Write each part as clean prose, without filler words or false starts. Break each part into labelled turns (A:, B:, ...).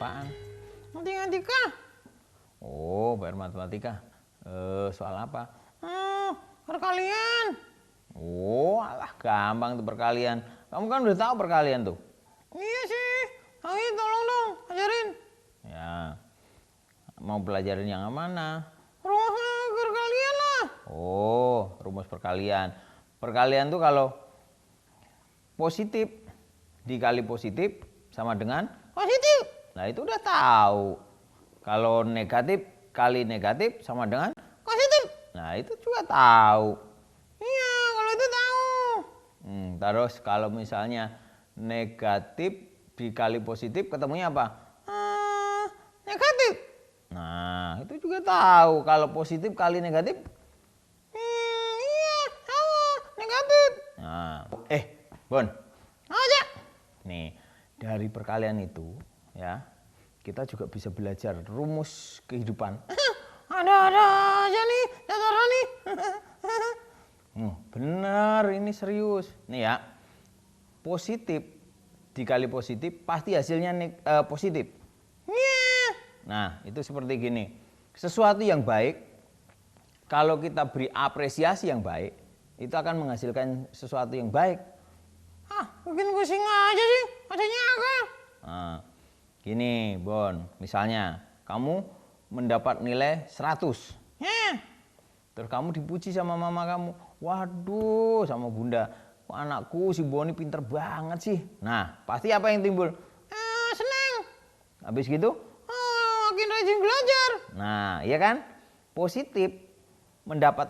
A: apaan?
B: Matematika.
A: Oh, PR matematika. Soal apa?
B: Perkalian.
A: Oh, alah gampang tuh perkalian. Kamu kan udah tahu perkalian tuh.
B: Iya sih. Ayo tolong dong, ajarin.
A: Ya. Mau pelajarin yang mana?
B: Rumus perkalian lah.
A: Oh, rumus perkalian. Perkalian tuh kalau positif dikali positif sama dengan
B: Positif.
A: nah itu udah tahu. Kalau negatif kali negatif sama dengan
B: Positif.
A: nah itu juga tahu.
B: Iya, kalau itu tahu.
A: Terus kalau misalnya negatif dikali positif ketemunya apa?
B: Negatif.
A: Nah itu juga tahu. Kalau positif kali negatif
B: Iya, tahu. Negatif.
A: nah Bon
B: Aja.
A: nih dari perkalian itu ya kita juga bisa belajar rumus kehidupan.
B: Ada aja nih, dasarnya nih.
A: Bener ini serius nih ya, positif dikali positif pasti hasilnya positif.
B: Iya.
A: Nah itu seperti gini, sesuatu yang baik kalau kita beri apresiasi yang baik itu akan menghasilkan sesuatu yang baik.
B: Bikin pusing aja sih, maksudnya apa?
A: Nah, gini Bon, misalnya kamu mendapat nilai 100. Terus kamu dipuji sama mama kamu. Waduh, sama bunda. Anakku si Boni pinter banget sih. Nah, pasti apa yang timbul?
B: Seneng.
A: Habis gitu?
B: Makin rajin belajar.
A: Nah, iya kan? Positif mendapat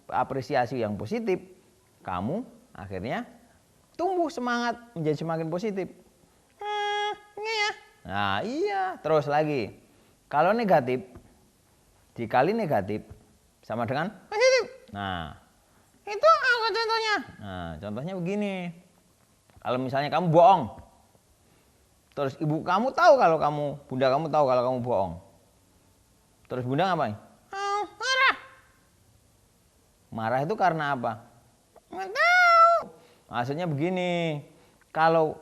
A: apresiasi yang positif, kamu akhirnya tumbuh semangat menjadi semakin positif.
B: Iya.
A: Nah, iya. Terus lagi. Kalau negatif dikali negatif sama dengan
B: Positif.
A: nah,
B: Itu apa contohnya?
A: nah, contohnya begini. Kalau misalnya kamu bohong. Terus ibu kamu tahu kalau bunda kamu tahu kalau kamu bohong. Terus bunda ngapain?
B: Marah.
A: Marah itu karena apa?
B: Nggak tahu.
A: Maksudnya begini. Kalau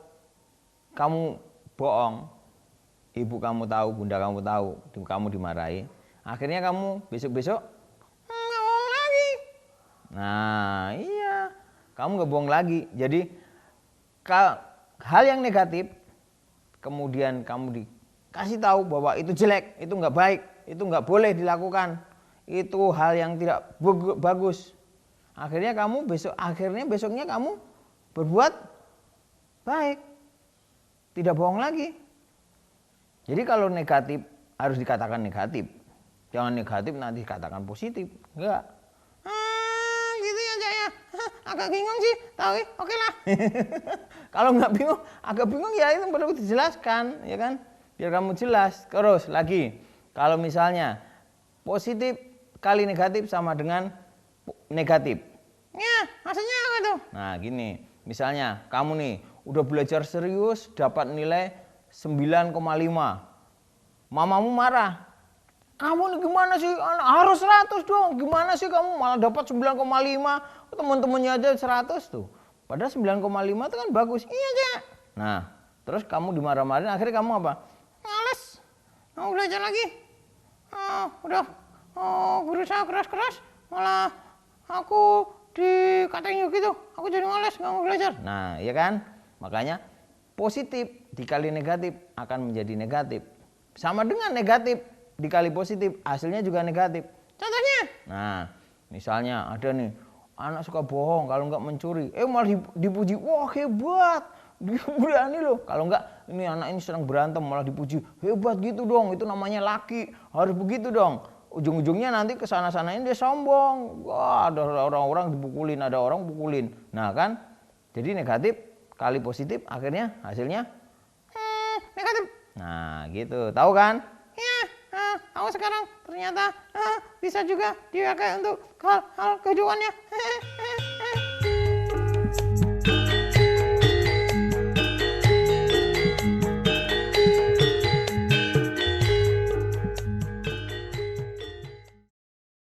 A: kamu bohong, ibu kamu tahu, bunda kamu tahu, kamu dimarahi. Akhirnya kamu besok-besok
B: Nggak bohong lagi.
A: nah iya, kamu nggak bohong lagi. Jadi hal yang negatif kemudian kamu dikasih tahu bahwa itu jelek, itu nggak baik, itu nggak boleh dilakukan, itu hal yang tidak bagus. Akhirnya besoknya kamu berbuat baik, tidak bohong lagi. Jadi kalau negatif harus dikatakan negatif, jangan negatif nanti dikatakan positif, enggak.
B: Gitu ya Cak ya. Agak bingung sih, tapi oke lah.
A: Kalau nggak bingung, agak bingung ya itu perlu dijelaskan, ya kan? Biar kamu jelas. Terus lagi, kalau misalnya positif kali negatif sama dengan negatif.
B: Ya, maksudnya apa tuh?
A: Nah gini, misalnya kamu nih udah belajar serius dapat nilai 9,5. Mamamu marah. Kamu nih gimana sih? Harus 100 dong. Gimana sih kamu malah dapat 9,5? Teman-temannya aja 100 tuh. Padahal 9,5 itu kan bagus.
B: Iya Cak.
A: Nah, terus kamu dimarah-marahin, akhirnya kamu apa?
B: Males. Mau belajar lagi. Udah berusaha keras-keras, malah aku dikatain gitu. Aku jadi males, nggak mau belajar.
A: Nah, iya kan? Makanya positif dikali negatif akan menjadi negatif. Sama dengan negatif dikali positif, hasilnya juga negatif.
B: Contohnya?
A: Nah, misalnya ada nih, anak suka bohong kalau nggak mencuri. Malah dipuji, wah hebat, berani loh. Kalau nggak, ini anak ini sedang berantem, malah dipuji, hebat gitu dong, itu namanya laki, harus begitu dong. Ujung-ujungnya nanti kesana-sanain dia sombong. Wah, ada orang-orang dipukulin, ada orang pukulin. Nah kan, jadi negatif kali positif, akhirnya hasilnya
B: negatif.
A: nah gitu, tahu kan?
B: Ya, aku sekarang ternyata bisa juga dipakai untuk hal-hal kehidupannya.